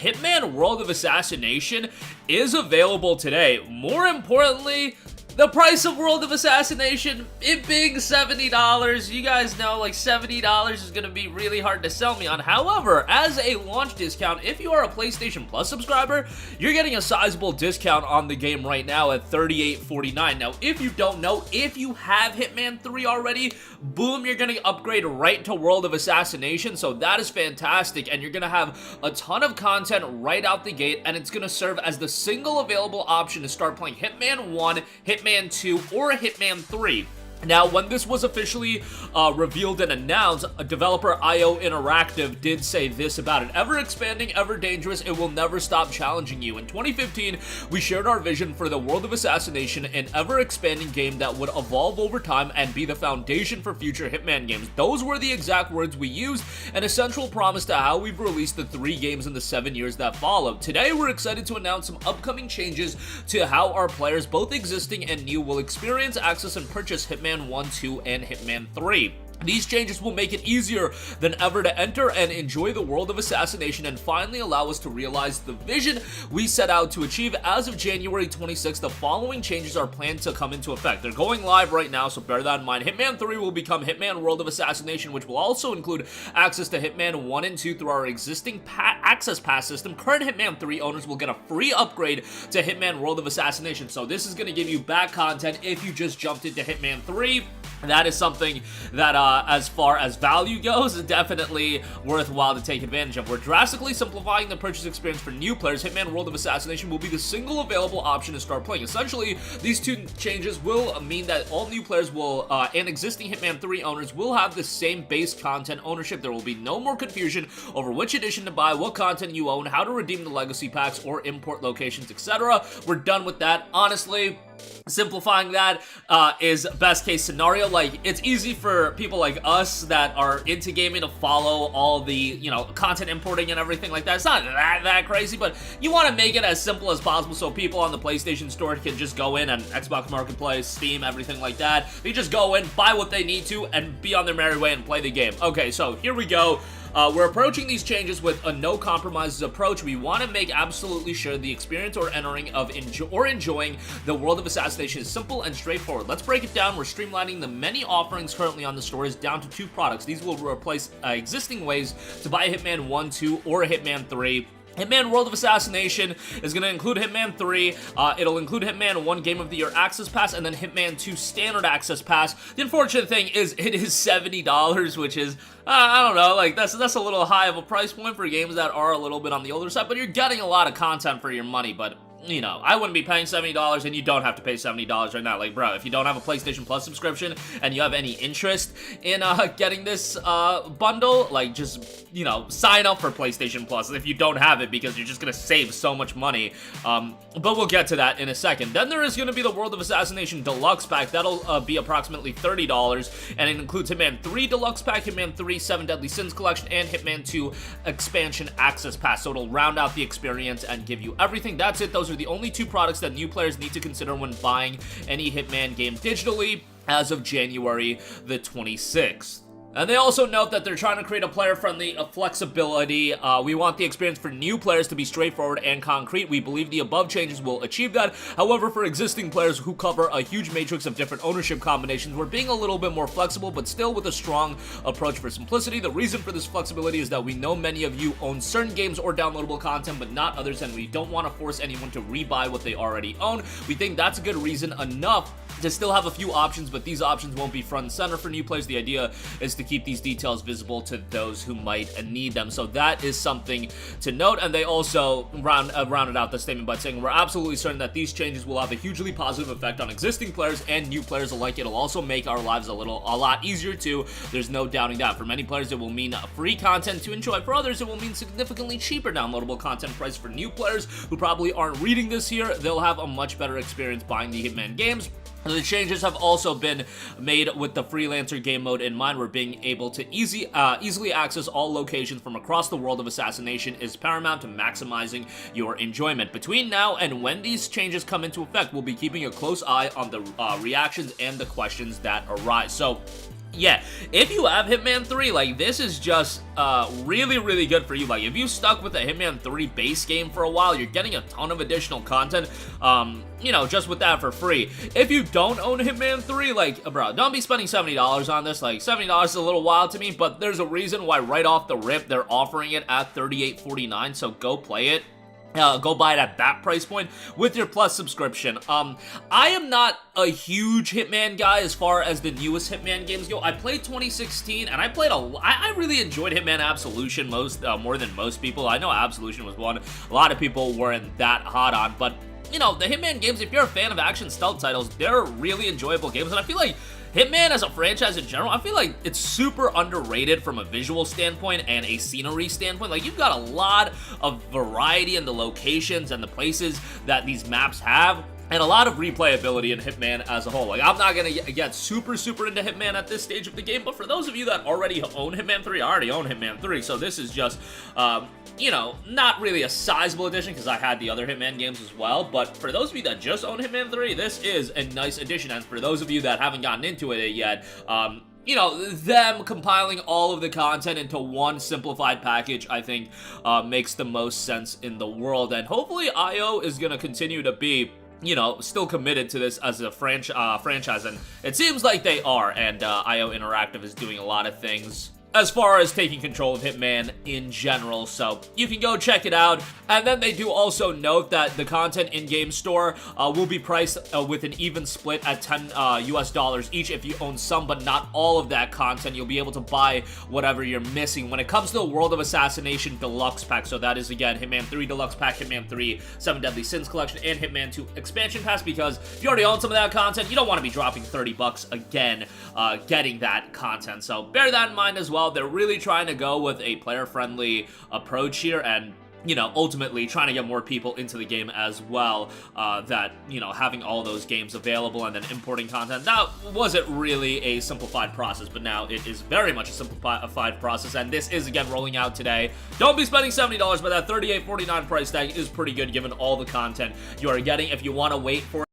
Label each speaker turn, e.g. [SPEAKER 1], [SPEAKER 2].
[SPEAKER 1] Hitman World of Assassination is available today. More importantly, the price of World of Assassination, it being $70, you guys know, like, $70 is going to be really hard to sell me on. However, as a launch discount, if you are a PlayStation Plus subscriber, you're getting a sizable discount on the game right now at $38.49. Now, if you don't know, if you have Hitman 3 already, boom, you're going to upgrade right to World of Assassination, so that is fantastic, and you're going to have a ton of content right out the gate, and it's going to serve as the single available option to start playing Hitman 1, Hitman 2, or Hitman 3. Now, when this was officially revealed and announced, developer IO Interactive did say this about it: ever expanding, ever dangerous, it will never stop challenging you. In 2015, we shared our vision for the World of Assassination, an ever expanding game that would evolve over time and be the foundation for future Hitman games. Those were the exact words we used, and a central promise to how we've released the 3 games in the 7 years that followed. Today, we're excited to announce some upcoming changes to how our players, both existing and new, will experience, access, and purchase Hitman 1, 2, and Hitman 3. These changes will make it easier than ever to enter and enjoy the World of Assassination, and finally allow us to realize the vision we set out to achieve. As of January 26th, the following changes are planned to come into effect. They're going live right now, so bear that in mind. Hitman 3 will become Hitman World of Assassination, which will also include access to Hitman 1 and 2 through our existing Access Pass system. Current Hitman 3 owners will get a free upgrade to Hitman World of Assassination, so this is going to give you back content if you just jumped into Hitman 3. That is something that, as far as value goes, is definitely worthwhile to take advantage of. We're drastically simplifying the purchase experience for new players. Hitman World of Assassination will be the single available option to start playing. Essentially, these 2 changes will mean that all new players will, and existing Hitman 3 owners will have the same base content ownership. There will be no more confusion over which edition to buy, what content you own, how to redeem the legacy packs or import locations, etc. We're done with that. Honestly, simplifying that is best case scenario. Like, it's easy for people like us that are into gaming to follow all the, you know, content importing and everything like that. It's not that crazy, but you want to make it as simple as possible so people on the PlayStation Store can just go in and Xbox Marketplace, Steam, everything like that. They just go in, buy what they need to, and be on their merry way and play the game. Okay, so here we go. We're approaching these changes with a no compromises approach. We want to make absolutely sure the experience or enjoying the World of Assassination is simple and straightforward. Let's break it down. We're streamlining the many offerings currently on the stores down to 2 products. These will replace existing ways to buy Hitman 1, 2, or Hitman 3. Hitman World of Assassination is going to include Hitman 3, it'll include Hitman 1 Game of the Year Access Pass, and then Hitman 2 Standard Access Pass. The unfortunate thing is, it is $70, which is, I don't know, like, that's a little high of a price point for games that are a little bit on the older side, but you're getting a lot of content for your money. But you know, I wouldn't be paying $70, and you don't have to pay $70 right now. Like, bro, if you don't have a PlayStation Plus subscription and you have any interest in getting this bundle, like, just, you know, sign up for PlayStation Plus if you don't have it, because you're just gonna save so much money. But we'll get to that in a second. Then there is gonna be the World of Assassination Deluxe Pack. That'll be approximately $30, and it includes Hitman 3 Deluxe Pack, Hitman 3 7 Deadly Sins Collection, and Hitman 2 Expansion Access Pass. So it'll round out the experience and give you everything. That's it. Those are the only 2 products that new players need to consider when buying any Hitman game digitally as of January the 26th. And they also note that they're trying to create a player-friendly flexibility. We want the experience for new players to be straightforward and concrete. We believe the above changes will achieve that. However, for existing players who cover a huge matrix of different ownership combinations, we're being a little bit more flexible, but still with a strong approach for simplicity. The reason for this flexibility is that we know many of you own certain games or downloadable content, but not others, and we don't want to force anyone to rebuy what they already own. We think that's a good reason enough to still have a few options, but these options won't be front and center for new players. The idea is to keep these details visible to those who might need them. So that is something to note. And they also rounded out the statement by saying, we're absolutely certain that these changes will have a hugely positive effect on existing players and new players alike. It'll also make our lives a lot easier too. There's no doubting that. For many players, it will mean free content to enjoy. For others, it will mean significantly cheaper downloadable content price. For new players who probably aren't reading this here, they'll have a much better experience buying the Hitman games. The changes have also been made with the freelancer game mode in mind, where being able to easily access all locations from across the World of Assassination is paramount to maximizing your enjoyment. Between now and when these changes come into effect, we'll be keeping a close eye on the reactions and the questions that arise. So yeah, if you have Hitman 3, like, this is just really, really good for you. Like, if you stuck with the Hitman 3 base game for a while, you're getting a ton of additional content, you know, just with that for free. If you don't own Hitman 3, like, bro, don't be spending $70 on this. Like, $70 is a little wild to me, but there's a reason why right off the rip, they're offering it at $38.49, so go play it. Go buy it at that price point with your Plus subscription. I am not a huge Hitman guy as far as the newest Hitman games go. I played 2016, and I really enjoyed Hitman Absolution more than most people. I know Absolution was one a lot of people weren't that hot on, but you know, the Hitman games, if you're a fan of action stealth titles, they're really enjoyable games, and I feel like Hitman as a franchise in general, I feel like it's super underrated from a visual standpoint and a scenery standpoint. Like, you've got a lot of variety in the locations and the places that these maps have, and a lot of replayability in Hitman as a whole. Like, I'm not gonna get super into Hitman at this stage of the game, but for those of you that already own Hitman 3, I already own Hitman 3, so this is just, you know, not really a sizable addition because I had the other Hitman games as well, but for those of you that just own Hitman 3, this is a nice addition, and for those of you that haven't gotten into it yet, you know, them compiling all of the content into one simplified package, I think, makes the most sense in the world, and hopefully IO is gonna continue to be, you know, still committed to this as a franchise, and it seems like they are, and IO Interactive is doing a lot of things as far as taking control of Hitman in general, so you can go check it out. And then they do also note that the content in-game store will be priced with an even split at $10 US each if you own some but not all of that content. You'll be able to buy whatever you're missing when it comes to the World of Assassination Deluxe Pack. So that is, again, Hitman 3 Deluxe Pack, Hitman 3 7 Deadly Sins Collection, and Hitman 2 Expansion Pass, because if you already own some of that content, you don't want to be dropping $30 again getting that content. So bear that in mind as well. They're really trying to go with a player-friendly approach here, and you know, ultimately trying to get more people into the game as well, that, you know, having all those games available and then importing content, that wasn't really a simplified process, but now it is very much a simplified process, and this is, again, rolling out today. Don't be spending $70, but that $38.49 price tag is pretty good given all the content you are getting. If you want to wait for